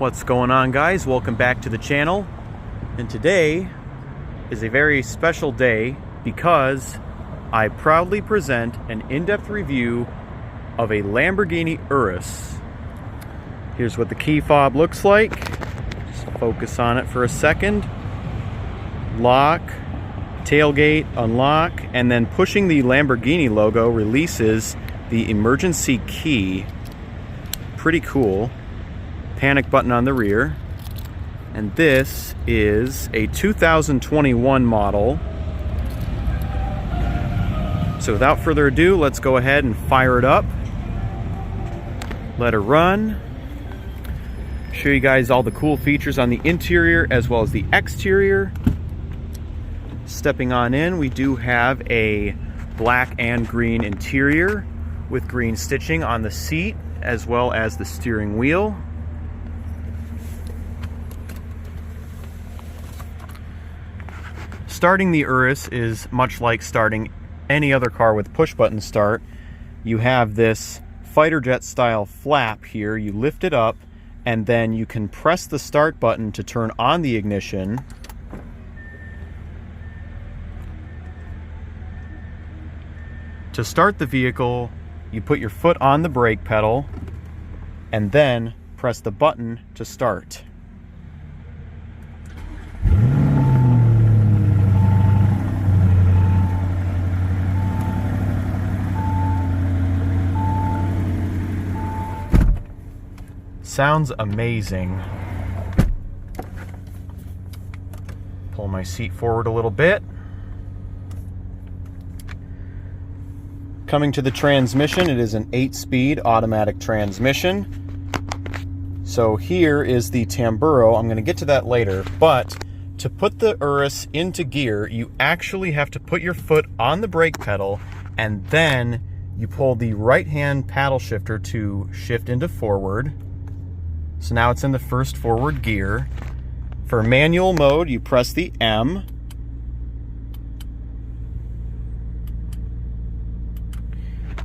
What's going on, guys? Welcome back to the channel. And today is a very special day because I proudly present an in-depth review of a Lamborghini Urus. Here's what the key fob looks like. Just focus on it for a second. Lock, tailgate, unlock, and then pushing the Lamborghini logo releases the emergency key. Pretty cool. Panic button on the rear. And this is a 2021 model. So without further ado, let's go ahead and fire it up. Let her run. Show you guys all the cool features on the interior as well as the exterior. Stepping on in, we do have a black and green interior with green stitching on the seat as well as the steering wheel. Starting the Urus is much like starting any other car with push-button start. You have this fighter jet style flap here. You lift it up and then you can press the start button to turn on the ignition. To start the vehicle, you put your foot on the brake pedal and then press the button to start. Sounds amazing. Pull my seat forward a little bit. Coming to the transmission, it is an 8-speed automatic transmission. So here is the tamburo. I'm going to get to that later, but to put the Urus into gear, you actually have to put your foot on the brake pedal and then you pull the right-hand paddle shifter to shift into forward. So now it's in the first forward gear. For manual mode, you press the M.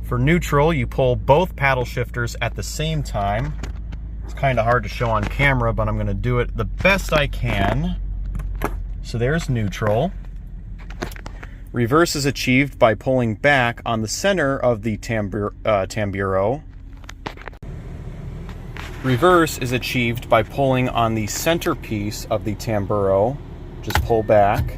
For neutral, you pull both paddle shifters at the same time. It's kind of hard to show on camera, but I'm going to do it the best I can. So there's neutral. Reverse is achieved by pulling back on the center of the tamburo. Reverse is achieved by pulling on the centerpiece of the tamburo. Just pull back.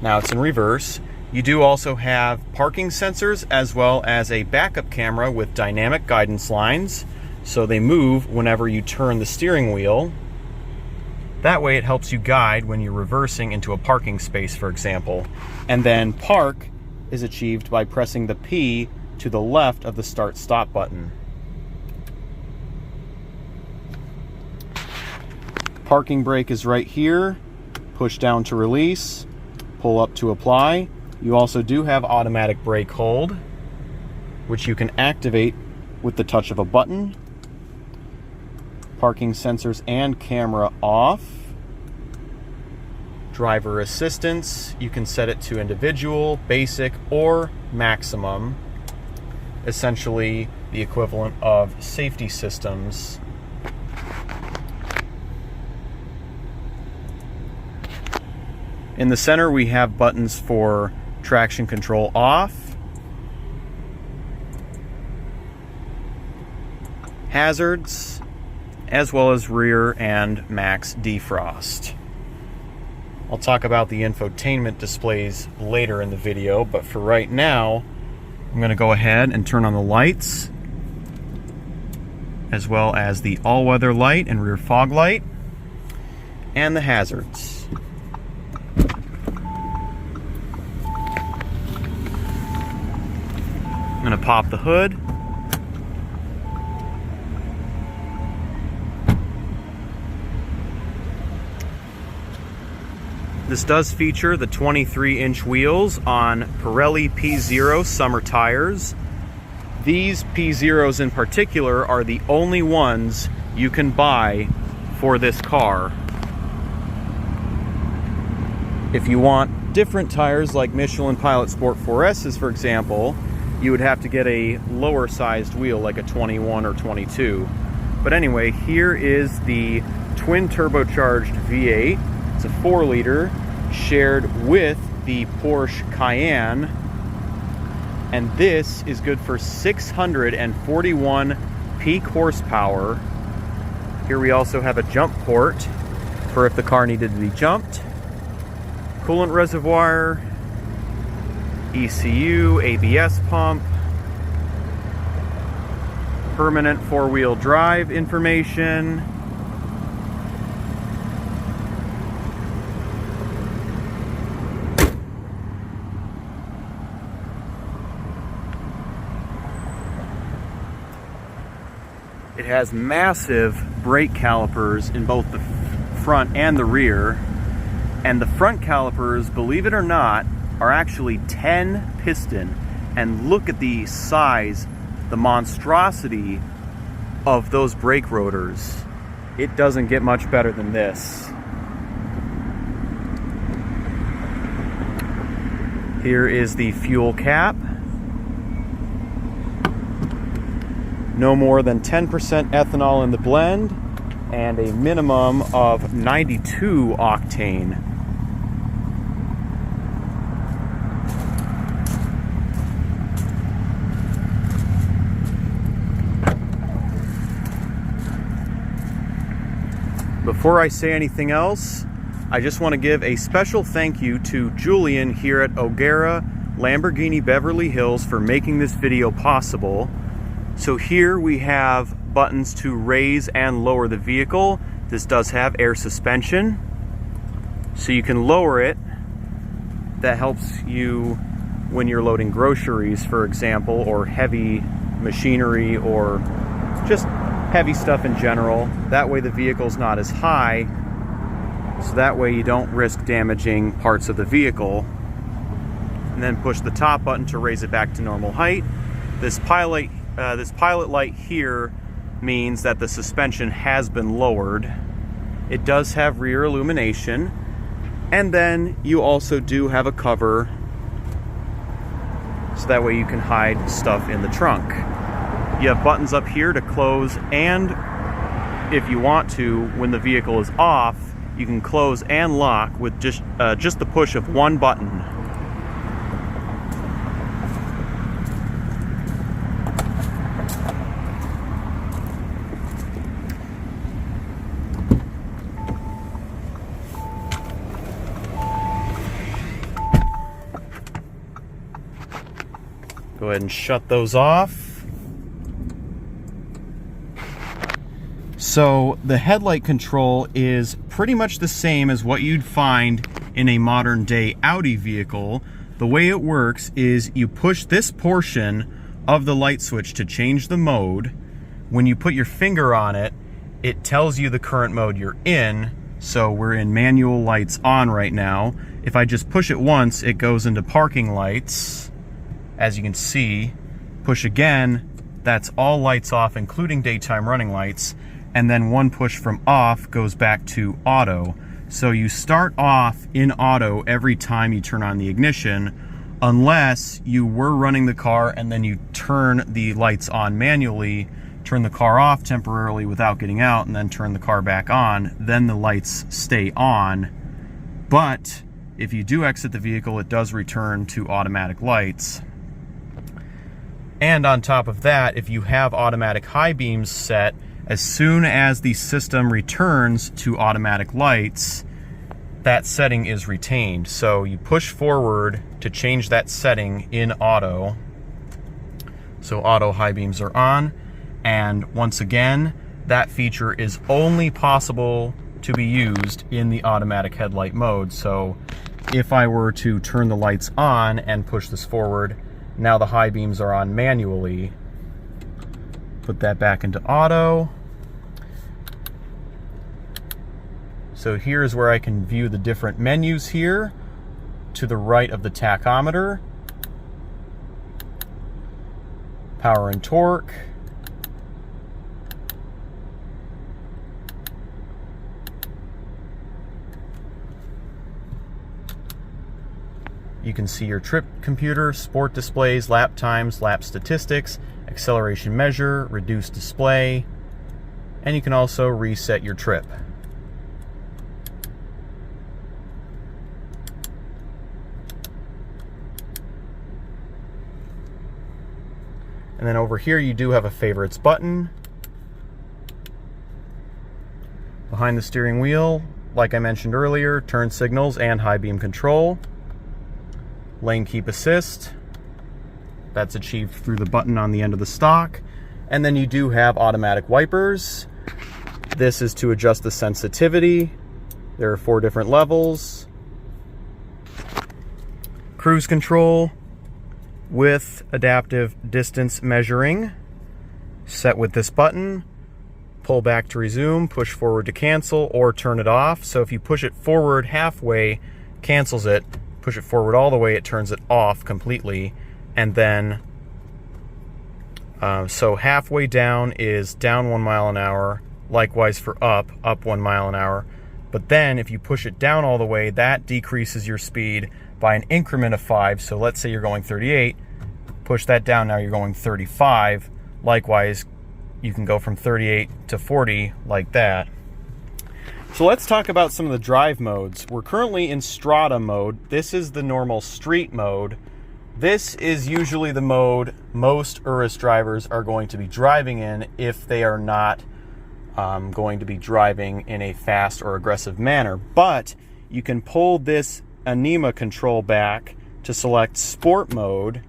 Now it's in reverse. You do also have parking sensors as well as a backup camera with dynamic guidance lines, so they move whenever you turn the steering wheel. That way it helps you guide when you're reversing into a parking space, for example. And then park is achieved by pressing the P to the left of the start-stop button. Parking brake is right here. Push down to release, pull up to apply. You also do have automatic brake hold, which you can activate with the touch of a button. Parking sensors and camera off. Driver assistance, you can set it to individual, basic, or maximum. Essentially the equivalent of safety systems. In the center, we have buttons for traction control off, hazards, as well as rear and max defrost. I'll talk about the infotainment displays later in the video, but for right now, I'm going to go ahead and turn on the lights, as well as the all-weather light and rear fog light, and the hazards. I'm going to pop the hood. This does feature the 23-inch wheels on Pirelli P0 summer tires. These P0s in particular are the only ones you can buy for this car. If you want different tires like Michelin Pilot Sport 4S's, for example, you would have to get a lower sized wheel like a 21 or 22. But anyway, here is the twin turbocharged V8. It's a 4-liter shared with the Porsche Cayenne. And this is good for 641 peak horsepower. Here we also have a jump port for if the car needed to be jumped. Coolant reservoir, ECU, ABS pump, permanent 4-wheel drive information. It has massive brake calipers in both the front and the rear. And the front calipers, believe it or not, are actually 10 piston. And look at the size, the monstrosity of those brake rotors. It doesn't get much better than this. Here is the fuel cap. No more than 10% ethanol in the blend and a minimum of 92 octane. Before I say anything else, I just want to give a special thank you to Julian here at O'Gara Lamborghini Beverly Hills for making this video possible. So here we have buttons to raise and lower the vehicle. This does have air suspension, so you can lower it. That helps you when you're loading groceries, for example, or heavy machinery, or just heavy stuff in general. That way the vehicle's not as high, so that way you don't risk damaging parts of the vehicle. And then push the top button to raise it back to normal height. This pilot light here means that the suspension has been lowered. It does have rear illumination, and then you also do have a cover so that way you can hide stuff in the trunk. You have buttons up here to close, and if you want to, when the vehicle is off, you can close and lock with just the push of one button. Go ahead and shut those off. So the headlight control is pretty much the same as what you'd find in a modern day Audi vehicle. The way it works is you push this portion of the light switch to change the mode. When you put your finger on it, it tells you the current mode you're in. So we're in manual lights on right now. If I just push it once, it goes into parking lights. As you can see, push again, that's all lights off, including daytime running lights. And then one push from off goes back to auto. So you start off in auto every time you turn on the ignition, unless you were running the car and then you turn the lights on manually, turn the car off temporarily without getting out, and then turn the car back on, then the lights stay on. But if you do exit the vehicle, it does return to automatic lights. And on top of that, if you have automatic high beams set, as soon as the system returns to automatic lights, that setting is retained. So you push forward to change that setting in auto. So auto high beams are on. And once again, that feature is only possible to be used in the automatic headlight mode. So if I were to turn the lights on and push this forward, now the high beams are on manually. Put that back into auto. So here's where I can view the different menus here. To the right of the tachometer, power and torque, you can see your trip computer, sport displays, lap times, lap statistics, acceleration measure, reduced display, and you can also reset your trip. And then over here you do have a favorites button. Behind the steering wheel, like I mentioned earlier, turn signals and high beam control. Lane keep assist. That's achieved through the button on the end of the stock. And then you do have automatic wipers. This is to adjust the sensitivity. There are 4 different levels. Cruise control with adaptive distance measuring, set with this button. Pull back to resume, push forward to cancel, or turn it off. So if you push it forward halfway, cancels it. Push it forward all the way, it turns it off completely. And then, so halfway down is down 1 mile an hour. Likewise for up 1 mile an hour. But then if you push it down all the way, that decreases your speed by an increment of 5. So let's say you're going 38, push that down, now you're going 35. Likewise, you can go from 38 to 40 like that. So let's talk about some of the drive modes. We're currently in Strada mode. This is the normal street mode. This is usually the mode most Urus drivers are going to be driving in if they are not going to be driving in a fast or aggressive manner. But you can pull this anima control back to select sport mode.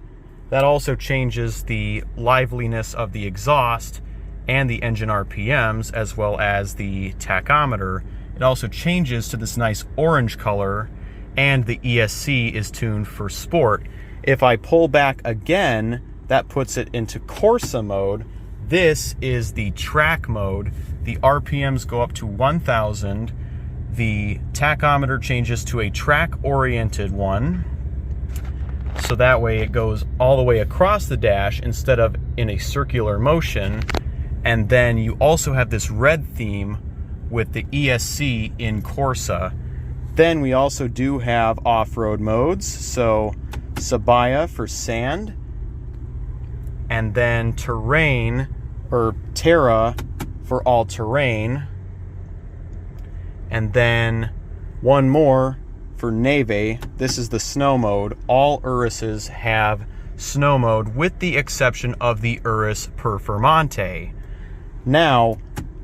That also changes the liveliness of the exhaust and the engine RPMs, as well as the tachometer. It also changes to this nice orange color, and the ESC is tuned for sport. If I pull back again, that puts it into Corsa mode. This is the track mode. The RPMs go up to 1,000. The tachometer changes to a track-oriented one. So that way it goes all the way across the dash instead of in a circular motion. And then you also have this red theme with the ESC in Corsa. Then we also do have off-road modes. So Sabaya for sand, and then terrain or Terra for all-terrain, and then one more for Neve. This is the snow mode. All Uruses have snow mode with the exception of the Urus Performante. Now,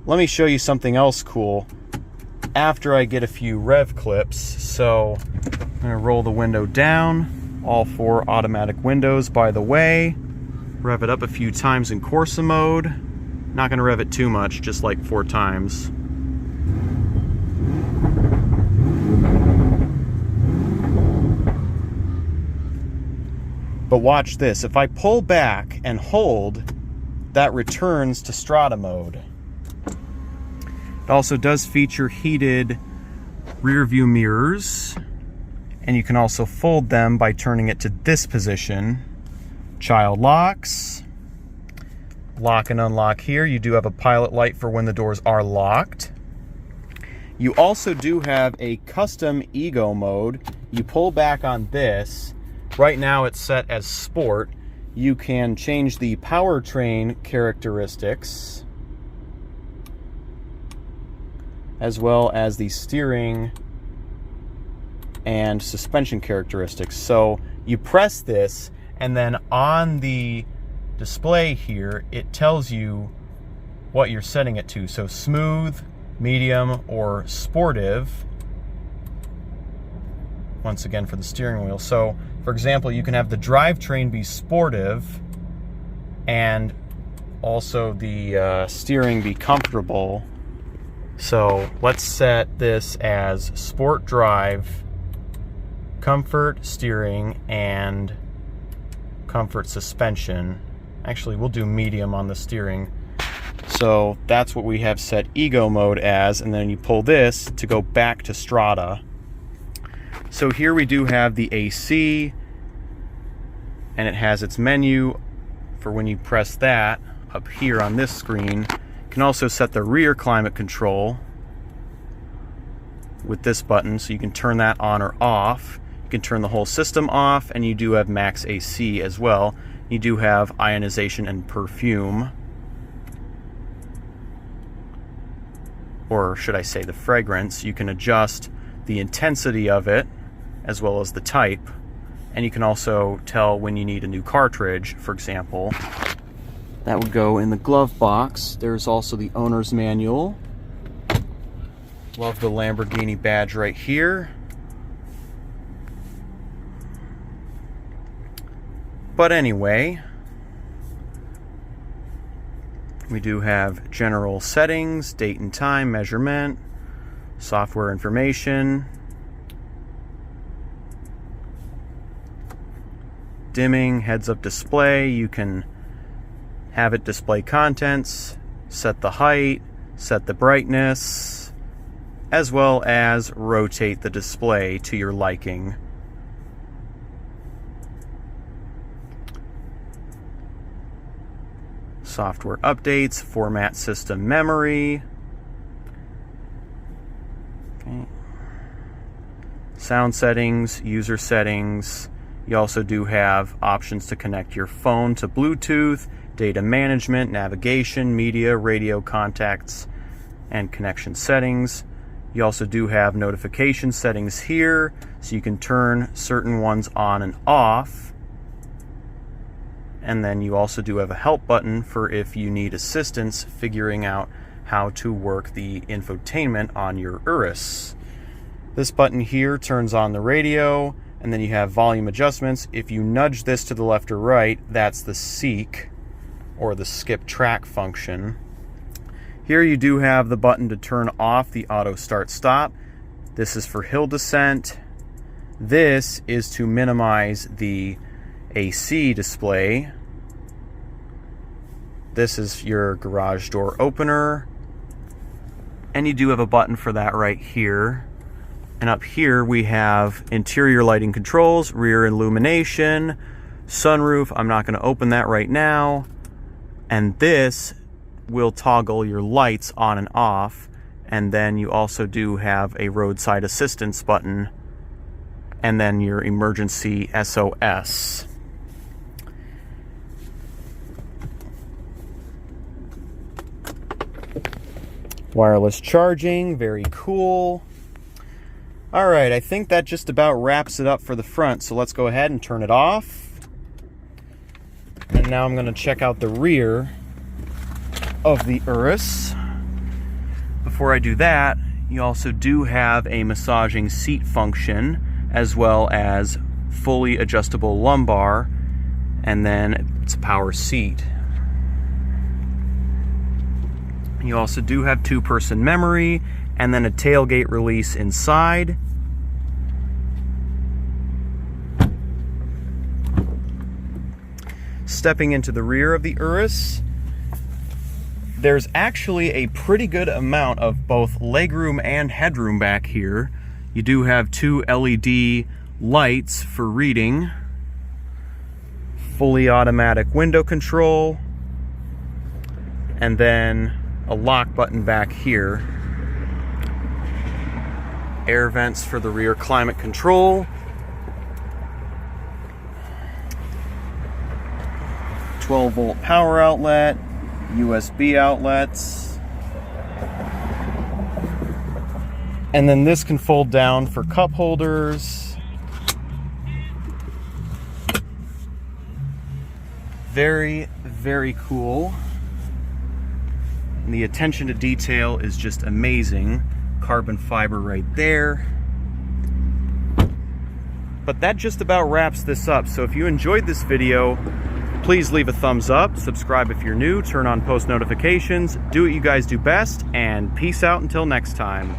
let me show you something else cool after I get a few rev clips. So I'm gonna roll the window down, all 4 automatic windows by the way, rev it up a few times in Corsa mode. Not gonna rev it too much, just like 4 times. But watch this, if I pull back and hold, that returns to Strada mode. It also does feature heated rear view mirrors, and you can also fold them by turning it to this position. Child locks, lock and unlock here. You do have a pilot light for when the doors are locked. You also do have a custom ego mode. You pull back on this. Right now it's set as sport. You can change the powertrain characteristics as well as the steering and suspension characteristics. So you press this, and then on the display here, it tells you what you're setting it to. So smooth, medium, or sportive. Once again for the steering wheel. So for example, you can have the drivetrain be sportive and also the steering be comfortable. So let's set this as sport drive, comfort steering, and comfort suspension. Actually, we'll do medium on the steering. So that's what we have set ego mode as, and then you pull this to go back to Strada. So here we do have the AC, and it has its menu for when you press that up here on this screen. You can also set the rear climate control with this button, so you can turn that on or off. You can turn the whole system off, and you do have max AC as well. You do have ionization and perfume. or should I say the fragrance. You can adjust the intensity of it as well as the type, and you can also tell when you need a new cartridge, for example. That would go in the glove box. There's also the owner's manual. Love the Lamborghini badge right here. But anyway, we do have general settings, date and time, measurement, software information, dimming, heads-up display. You can have it display contents, set the height, set the brightness, as well as rotate the display to your liking. Software updates, format system memory. Okay. Sound settings, user settings. You also do have options to connect your phone to Bluetooth, data management, navigation, media, radio, contacts, and connection settings. You also do have notification settings here, so you can turn certain ones on and off. And then you also do have a help button for if you need assistance figuring out how to work the infotainment on your Urus. This button here turns on the radio, and then you have volume adjustments. If you nudge this to the left or right, that's the seek or the skip track function. Here you do have the button to turn off the auto start stop. This is for hill descent. This is to minimize the AC display. This is your garage door opener. And you do have a button for that right here. And up here we have interior lighting controls, rear illumination, sunroof. I'm not going to open that right now. And this will toggle your lights on and off. And then you also do have a roadside assistance button, and then your emergency SOS. Wireless charging, very cool. All right, I think that just about wraps it up for the front, so let's go ahead and turn it off. And now I'm going to check out the rear of the Urus. Before I do that, you also do have a massaging seat function, as well as fully adjustable lumbar, and then it's a power seat. You also do have two-person memory, and then a tailgate release inside. Stepping into the rear of the Urus, there's actually a pretty good amount of both legroom and headroom back here. You do have two LED lights for reading, fully automatic window control, and then a lock button back here. Air vents for the rear climate control. 12-volt power outlet, USB outlets. And then this can fold down for cup holders. Very, very cool. And the attention to detail is just amazing. Carbon fiber right there. But that just about wraps this up. So if you enjoyed this video, please leave a thumbs up, subscribe if you're new, turn on post notifications, do what you guys do best, and peace out until next time.